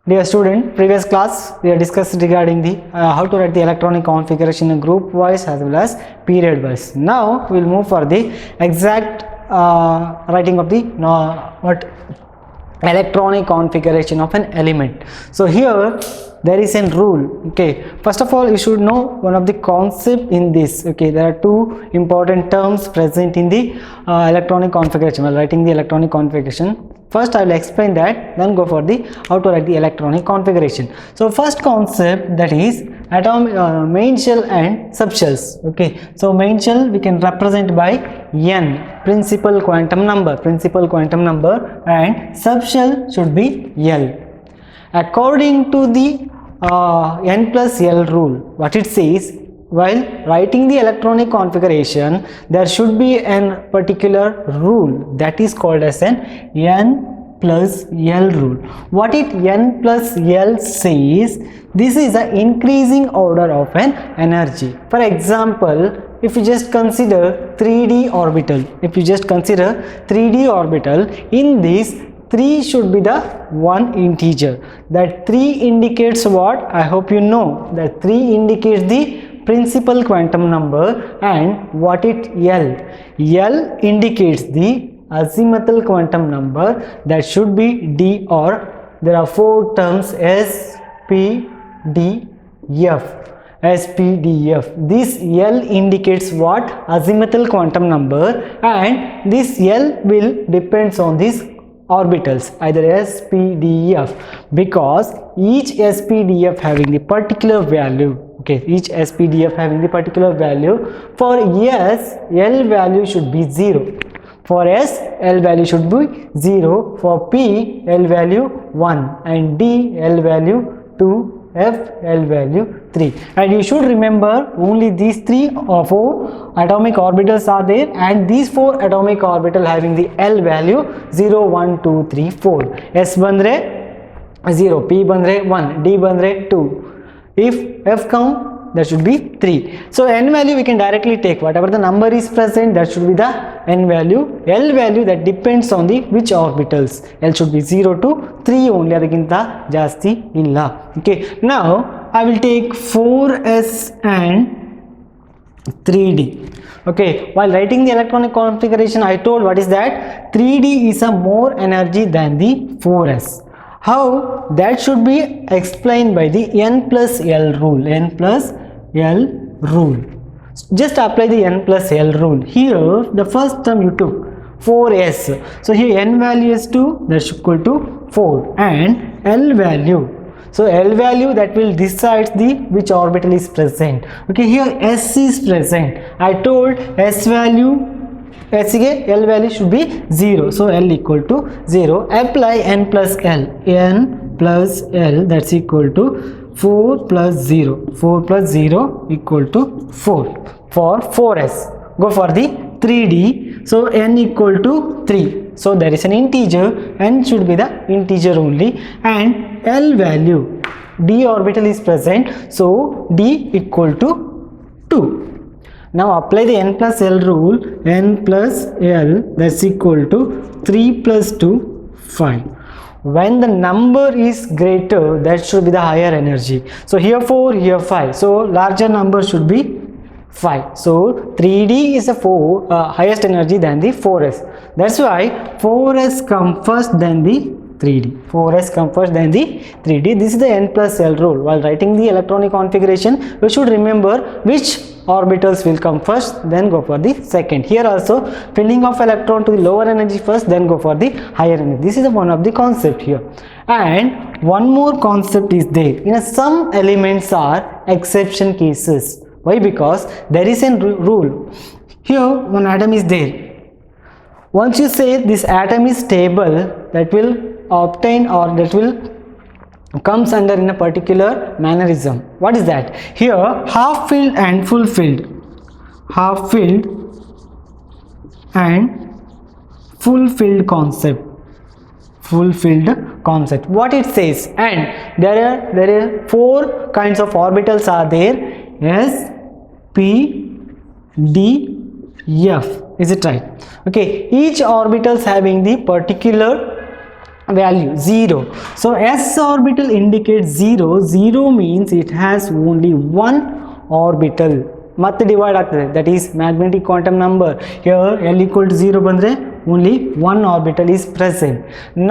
Dear student, previous class we have discussed regarding the how to write the electronic configuration in group wise as well as period wise. Now we will move for the exact writing of the electronic configuration of an element. So here there is a rule. Okay, first of all you should know one of the concept in this. Okay, there are two important terms present in the electronic configuration while writing the electronic configuration. First I will explain that, then go for the how to write the electronic configuration. So first concept, that is main shell and subshells. Okay, so main shell we can represent by n, principal quantum number, and subshell should be L. According to the n plus L rule, what it says, while writing the electronic configuration there should be a particular rule that is called as an n plus L rule. What it n plus L says, this is the increasing order of an energy. For example, if you just consider 3D orbital, in this 3 should be the one integer. That 3 indicates what? I hope you know that 3 indicates the principal quantum number, and what it L indicates the azimuthal quantum number, that should be D, or there are 4 terms S, P, D, F. This L indicates what? Azimuthal quantum number, and this L will depends on this orbitals, either S, P, D, F, because each S, P, D, F having the particular value. Okay, each S, P, D, F having the particular value. For S, L value should be 0. For S, L value should be 0. For P, L value 1, and D, L value 2, F, L value 3. And you should remember only these 3 or 4 atomic orbitals are there, and these 4 atomic orbital having the L value 0, 1, 2, 3, 4. S bandre 0, P bandre 1, D bandre 2. If F count, that should be 3. So n value we can directly take whatever the number is present, that should be the n value. L value, that depends on the which orbitals. L should be 0 to 3 only, adaginta jasti illa. Okay, now I will take 4s and 3d. Okay, while writing the electronic configuration I told what is that 3d is a more energy than the 4s. How? That should be explained by the n plus L rule. Just apply the n plus L rule. Here the first term you took 4s. So here n value is 2, that's equal to 4, and L value. So L value, that will decide the which orbital is present. Okay, here S is present. I told S value, L value should be 0. So L equal to 0. Apply n plus L. N plus L, that's equal to 4 plus 0. 4 plus 0 equal to 4 for 4s. Go for the 3D. So n equal to 3. So there is an integer, n should be the integer only, and L value, D orbital is present, so D equal to 2. Now apply the n plus L rule. N plus L, that's equal to 3 plus 2, 5. When the number is greater, that should be the higher energy. So here 4, here 5. So larger number should be 5. So 3D is the highest energy than the 4s. That's why 4s come first than the 3D. 4s come first than the 3D. This is the n plus L rule. While writing the electronic configuration, we should remember which orbitals will come first, then go for the second. Here also filling of electron to the lower energy first, then go for the higher energy. This is one of the concept here. And one more concept is there. Some elements are exception cases. Why? Because there is a rule. Here one atom is there. Once you say this atom is stable, that will obtain, or that will comes under in a particular mannerism. What is that? Here half filled and full filled. Half filled and full filled concept. What it says, and there are 4 kinds of orbitals are there. S, P, D, F. Is it right? Okay, each orbitals having the particular value 0. So s orbital indicates 0. 0 means it has only one orbital. ಮತ್ತೆ divide ಆಗ್ತದೆ, that is magnetic quantum number. Here L equal to 0 ಬಂದರೆ only one orbital is present.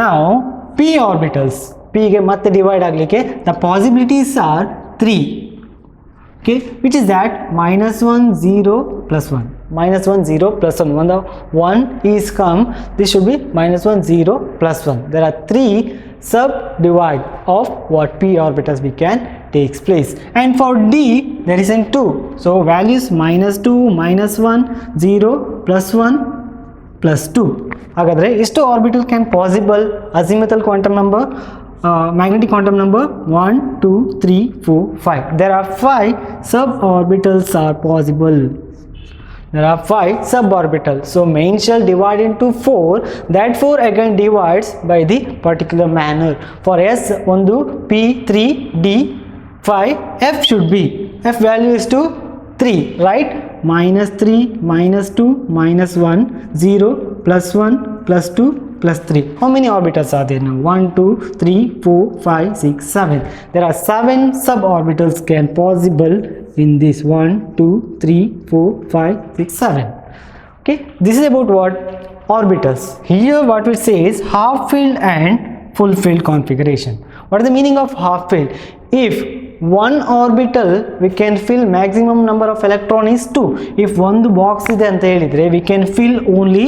ನಾವು p orbitals, p ಗೆ ಮತ್ತೆ divide ಆಗಲಿಕ್ಕೆ the possibilities R 3. Okay, which is that -1 0 plus 1, -1 0 plus 1. When the 1 is come, this should be -1 0 plus 1. There are 3 sub divide of what p orbitals we can takes place. And for d there is an 2, so values -2 -1 0 plus 1 plus 2. ಹಾಗಾದರೆ ಎಷ್ಟು orbital can possible? Azimuthal quantum number, magnetic quantum number 1 2 3 4 5. There are 5 suborbitals are possible. There are 5 suborbitals. So main shell divide into 4. That 4 again divides by the particular manner. For S ಒಂದು P 3 D 5, F should be, F value is to 3, right? -3 -2 -1 0 plus 1 plus 2 plus 3. How many orbitals are there now? 1 2 3 4 5 6 7. There are 7 suborbitals can possible in this 1 2 3 4 5 6 7. Okay, this is about what? Orbitals. Here what we say is half filled and full filled configuration. What is the meaning of half filled? If one orbital we can fill maximum number of electron is 2. If one box ಇದೆ ಅಂತ ಹೇಳಿದ್ರೆ we can fill only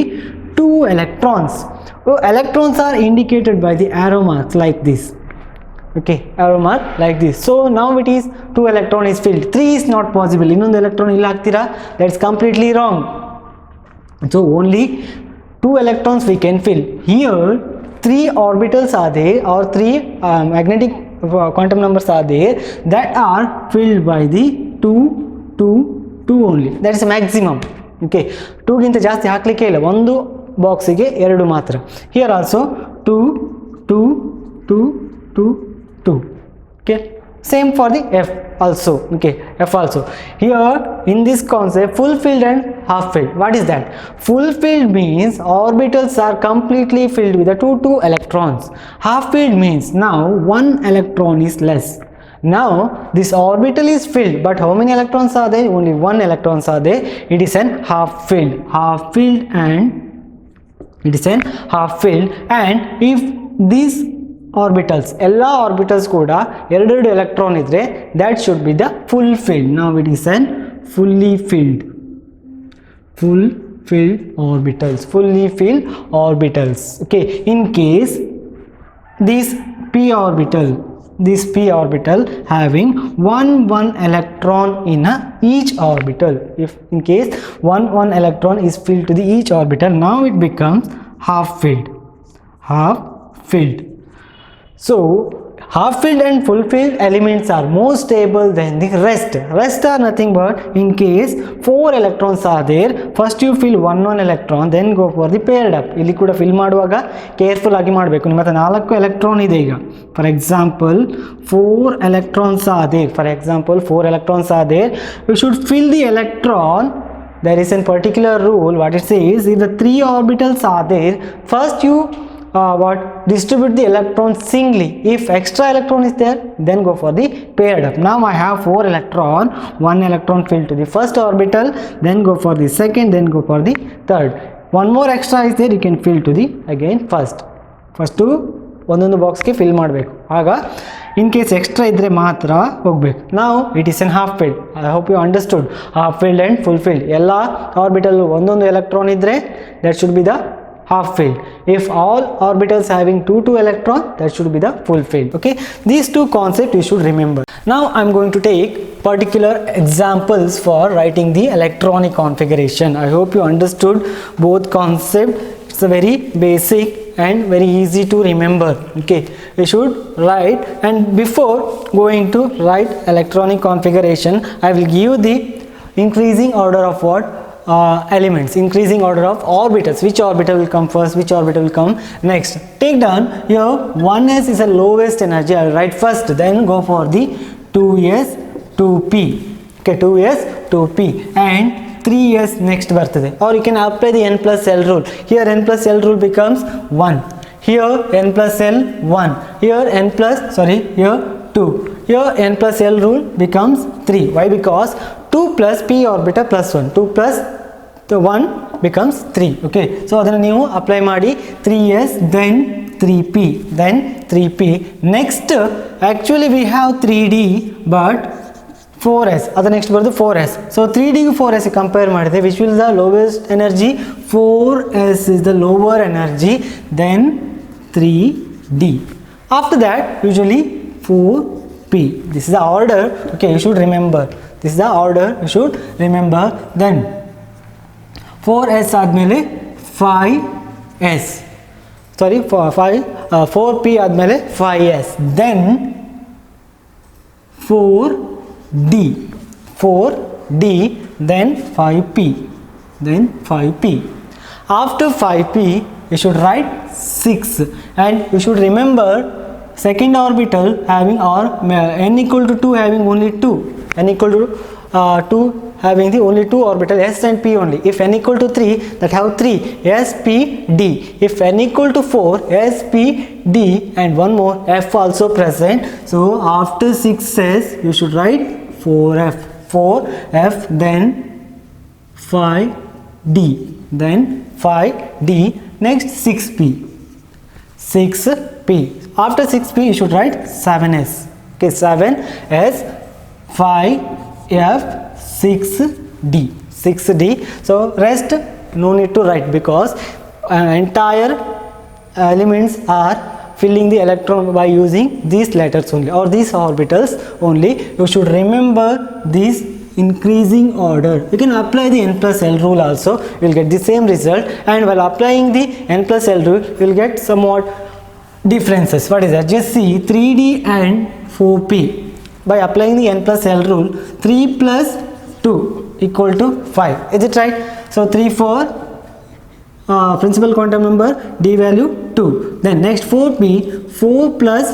2 electrons. So electrons are indicated by the arrow marks like this. Okay, arrow mark like this. So now it is 2 electron is filled. 3 is not possible. ಇನ್ನೊಂದು electron ಇಲ್ಲ ಹಾಕ್ತೀರಾ? That's completely wrong. So only 2 electrons we can fill. Here 3 orbitals are there, or 3 magnetic quantum numbers are there that are filled by the 2 2 2 only. That is maximum. Okay, 2 ಗಿಂತ ಜಾಸ್ತಿ ಹಾಕಲಿಕ್ಕೆ ಇಲ್ಲ, ಒಂದು ಬಾಕ್ಸಿಗೆ 2 ಮಾತ್ರ. Here also 2 2 2 2 2. Okay, same for the F also. Okay, F also. Here in this concept full filled and half filled. What is that? Full filled means orbitals are completely filled with the 2 electrons. Half filled means now 1 electron is less. Now this orbital is filled, but how many electrons are there? Only 1 electrons are there. It is an half filled. Half filled and it is an half filled. And if these orbitals, ಎಲ್ಲ orbitals ಕೂಡ 2 electron ಇದ್ರೆ that should be the full filled. Now it is an fully filled. Full filled orbitals. Fully filled orbitals. Okay, in case this p orbital having 1 electron in each orbital. If in case 1 electron is filled to the each orbital, now it becomes half filled. Half filled. So half filled and full filled elements are more stable than the rest. Rest are nothing but in case 4 electrons are there, first you fill 1 electron, then go for the paired up. ಇಲ್ಲಿ ಕೂಡ fill ಮಾಡುವಾಗ careful ಆಗಿ ಮಾಡಬೇಕು. ನಿಮ್ಮ ಹತ್ರ 4 electron ಇದೆ ಈಗ. For example 4 electrons are there. For example 4 electrons are there. You should fill the electron. There is a particular rule. What it says, if the 3 orbitals are there, first you distribute the electrons singly. If extra electron is there, then go for the paired up. Now I have 4 electron, 1 electron filled to the first orbital, then go for the second, then go for the third. One more extra is there, you can fill to the again first ಒಂದೊಂದು ಬಾಕ್ಸ್ಗೆ fill ಮಾಡಬೇಕು. ಆಗ in case extra ಇದ್ದರೆ ಮಾತ್ರ ಹೋಗಬೇಕು. ನಾವು it is an half field. I hope you understood. Half field and full field ಎಲ್ಲ orbital ಒಂದೊಂದು ಎಲೆಕ್ಟ್ರಾನ್ ಇದ್ದರೆ that should be the half filled. If all orbitals having 2 electron, that should be the full filled. Okay, these two concepts you should remember. Now I am going to take particular examples for writing the electronic configuration. I hope you understood both concepts. It's a very basic and very easy to remember. Okay, you should write, and before going to write electronic configuration, I will give the increasing order of what elements, increasing order of orbitals, which orbital will come first, which orbital will come next. Take down here 1s is the lowest energy. I will write first, then go for the 2s 2p. Okay, 2s 2p and 3s next birthday. Or you can apply the n plus l rule. Here n plus l rule becomes 1. here n plus L 1, here n plus, sorry, here 2, here n plus L rule becomes 3. Why? Because 2 plus p orbital plus 1, 2 plus the 1 becomes 3. Okay, so adana neevu apply maadi 3s then 3p, then 3p. Next, actually we have 3d but 4s, other next ಬರೋದು 4s. So 3d ಗೆ 4s compare ಮಾಡಿದ್ರೆ which will the lowest energy? 4s is the lower energy than 3d. After that usually 4p. This is the order. Okay, you should remember. This is the order you should remember. Then 4s ಆದ್ಮೇಲೆ 5s, sorry, 4p ಆದ್ಮೇಲೆ 5s, then 4d, 4d, then 5p, then 5p. After 5p you should write 6, and you should remember second orbital having or n equal to 2 having only 2, n equal to 2 having the only 2 orbital s and p only. If n equal to 3, that have 3 s p d. If n equal to 4, s p d, and one more f also present. So after 6s you should write 4f, 4f, then 5d, then 5d, next 6p, 6p. After 6p you should write 7s. Okay, 7s, 5f, 6d, 6d. So rest no need to write because entire elements are filling the electron by using these letters only or these orbitals only. You should remember these increasing order. You can apply the n plus L rule also, you will get the same result, and while applying the n plus L rule you will get somewhat differences. What is that? Just see 3d and 4p. By applying the n plus L rule, 3 plus 2 equal to 5. Is it right? So 3 for principal quantum number, d value 2. Then next 4p, 4 plus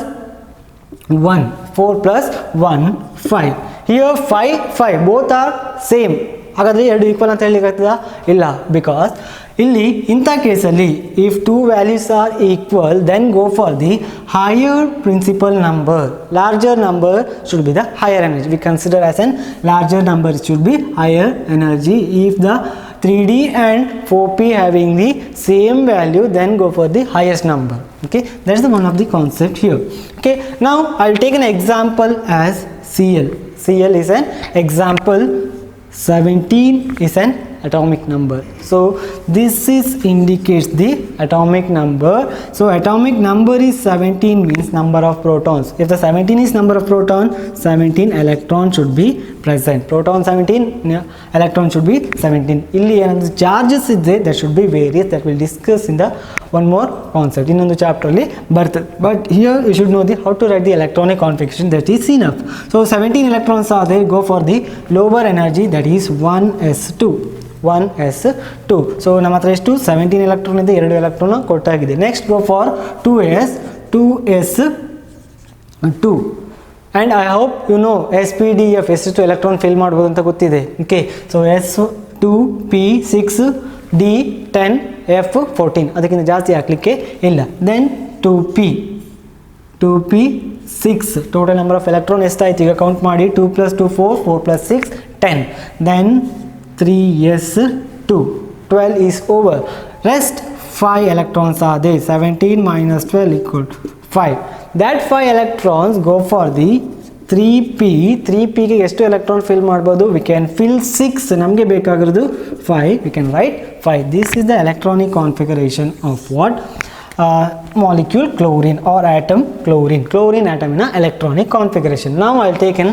1, 4 plus 1, 5. Here 5, 5 both are same. ಹಾಗಾದರೆ ಎರಡು equal ಅಂತ ಹೇಳಲಿಕ್ಕಾಗ್ತದಾ? ಇಲ್ಲ, because ಇಲ್ಲಿ ಇಂಥ ಕೇಸಲ್ಲಿ if two values are equal then go for the higher principal number. Larger number should be the higher energy. We consider as n larger number should be higher energy. If the 3d and 4p having the same value, then go for the highest number. Okay, that's the one of the concept here. Okay, now I'll take an example as Cl. Cl is an example. 17 is an atomic number. So this is indicates the atomic number. So atomic number is 17 means number of protons. If the 17 is number of proton, 17 electron should be present. Proton 17, electron should be 17. Illi ಏನಂದ್ರೆ charges ಇದೆ, that should be various, that we'll discuss in the one more concept ಇನ್ನೊಂದು chapter ಅಲ್ಲಿ ಬರ್ತದೆ. But here you should know the how to write the electronic configuration, that is enough. So 17 electrons are there, go for the lower energy, that is 1s2. 1s2. So ನಮ್ಮ ಹತ್ರ ಎಷ್ಟು 17 electron ಇದೆ, 2 electron ಕೊಟ್ಟಾಗಿದೆ. Next go for 2s2 and I hope you know SPDF ಎಷ್ಟು electron fill ಮಾಡ್ಬೋದು ಅಂತ ಗೊತ್ತಿದೆ. Okay, so S2p6d10f14 ಅದಕ್ಕಿಂತ ಜಾಸ್ತಿ ಹಾಕ್ಲಿಕ್ಕೆ ಇಲ್ಲ. Then 2p6 total number of electron ಎಷ್ಟಾಯ್ತು ಈಗ ಕೌಂಟ್ ಮಾಡಿ. 2 + 2 4, 4 + 6 10. Then 3s2, 12 is over. Rest 5 electrons are there. 17 minus 12 equal to 5. That 5 electrons go for the 3p. 3p ಗೆ ಎಷ್ಟು ಎಲೆಕ್ಟ್ರಾನ್ ಫಿಲ್ ಮಾಡ್ಬೋದು? We can fill 6. ನಮಗೆ ಬೇಕಾಗಿರೋದು 5. We can write 5. This is the electronic configuration of what? Molecule chlorine or atom chlorine atom in a electronic configuration. Now I'll take an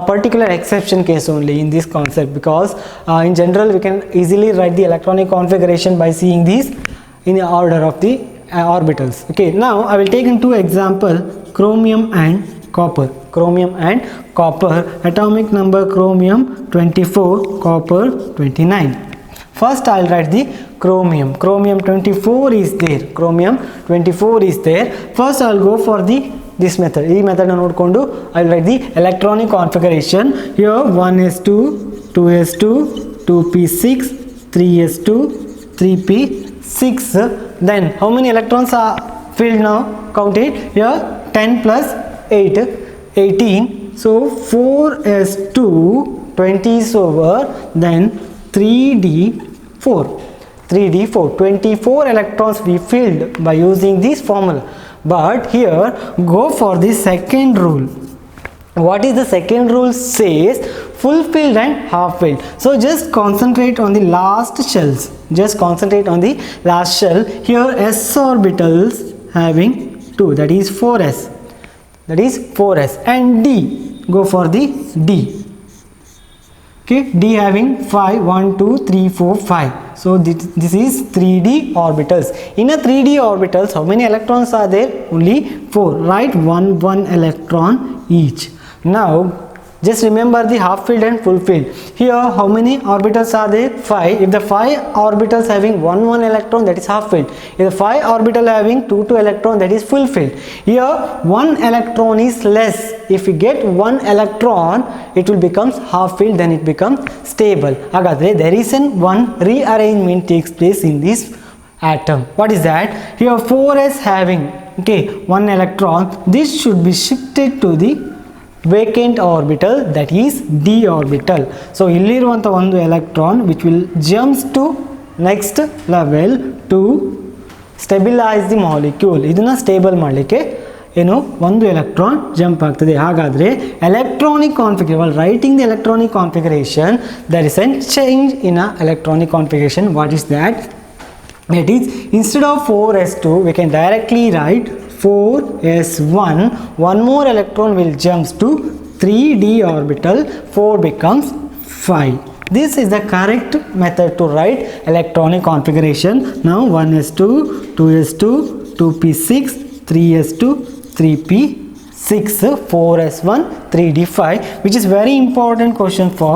particular exception case only in this concept, because in general we can easily write the electronic configuration by seeing these in the order of the orbitals. Okay, now I will take in two example, chromium and copper. Atomic number chromium 24, copper 29. First I'll write the chromium 24 is there. First I'll go for this method. This method ನೋಡಿಕೊಂಡು I'll write the electronic configuration. Here 1s2, 2s2, 2p6, 3s2, 3p6. Then how many electrons are filled now. Count it here. 10 plus 8, 18. So 4s2, 20 is over, then 3d4. 3d4, 24 electrons we filled by using this formula. But here go for the second rule. What is the second rule says? Full filled and half filled. So just concentrate on the last shells. Just concentrate on the last shell. Here s orbitals having 2, that is 4s. That is 4s. And d, go for the d. Okay, d having 5, 1, 2, 3, 4, 5. So this is 3d orbitals. In a 3d orbitals, how many electrons are there? Only 4. Write 1 electron each. Now just remember the half filled and full filled. Here how many orbitals are there? 5. If the 5 orbitals having 1 electron, that is half filled. If the 5 orbital having 2 electron, that is full filled. Here 1 electron is less. If we get 1 electron, it will become half filled, then it becomes stable. Hagadre there is one rearrangement takes place in this atom. What is that? Here 4s having 1 electron. This should be shifted to the vacant orbital, that is d orbital. So illiruvanಥ ಒಂದು electron which will jumps to next level to stabilize the molecule. ಇದನ್ನ stable ಮಾಡಲಿಕ್ಕೆ ಏನು ಒಂದು electron jump ಆಗ್ತದೆ. ಹಾಗಾದ್ರೆ electronic configuration, while writing the electronic configuration, there is a change in a electronic configuration. What is that? That is, instead of 4s2 we can directly write 4s1. One more electron will jumps to 3d orbital. 4 becomes 5. This is the correct method to write electronic configuration. Now 1s2, 2s2, 2p6, 3s2, 3p6, 4s1, 3d5, which is very important question for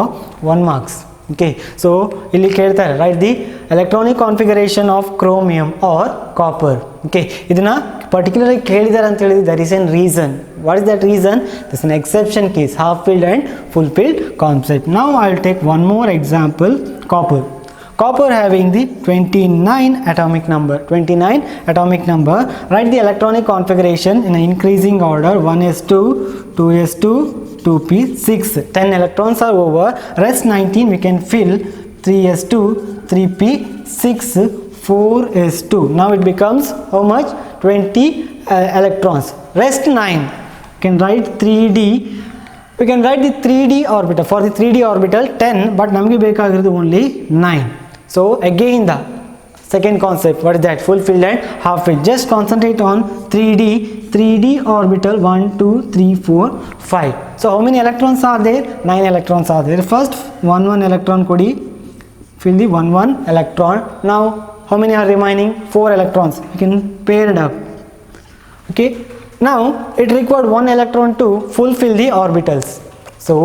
1 marks. Okay, so ಇಲ್ಲಿ ಕೇಳ್ತಾರೆ, write the electronic configuration of chromium or copper. Okay, ಇದನ್ನ particularly ಕೇಳಿದ್ದಾರೆ ಅಂತ ಹೇಳಿದ್ರೆ there is a reason. What is that reason? This is an exception case, half filled and full filled concept. Now I will take one more example, copper. Copper having the 29 atomic number. 29 atomic number. Write the electronic configuration in an increasing order. 1s2, 2s2, 2p6. 10 electrons are over. Rest 19 we can fill. 3s2, 3p6, 4s2. Now it becomes how much? 20 electrons. Rest 9. You can write 3d. We can write the 3d orbital. For the 3d orbital 10, but namge bekagirodu only 9. So again the second concept, what is that? Full filled and half filled. Just concentrate on 3d orbital 1, 2, 3, 4, 5. So how many electrons are there? 9 electrons are there. First 1 electron kodi, fill the 1 electron. Now how many are remaining? 4 electrons. You can pair it up. Okay, now it required 1 electron to fulfill the orbitals. So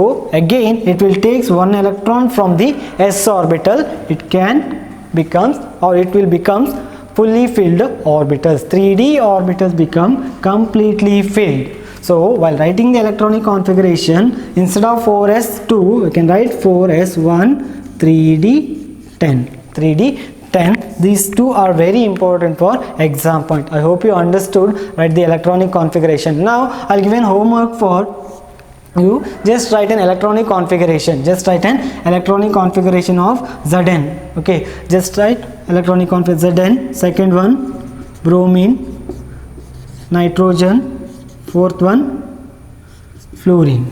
again it will takes 1 electron from the s orbital. It can becomes, or it will becomes fully filled orbitals. 3d orbitals become completely filled. So while writing the electronic configuration, instead of 4s2 we can write 4s1, 3d10. 3d10. These two are very important for exam point. I hope you understood. Write the electronic configuration. Now I'll give an homework for you. Just write an electronic configuration. Just write an electronic configuration of Zn. Okay, just write electronic configuration Zn. Second one bromine, nitrogen. Fourth one fluorine.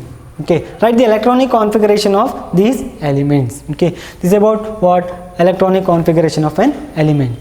Okay, write the electronic configuration of these elements. Okay, this is about what? Electronic configuration of an element.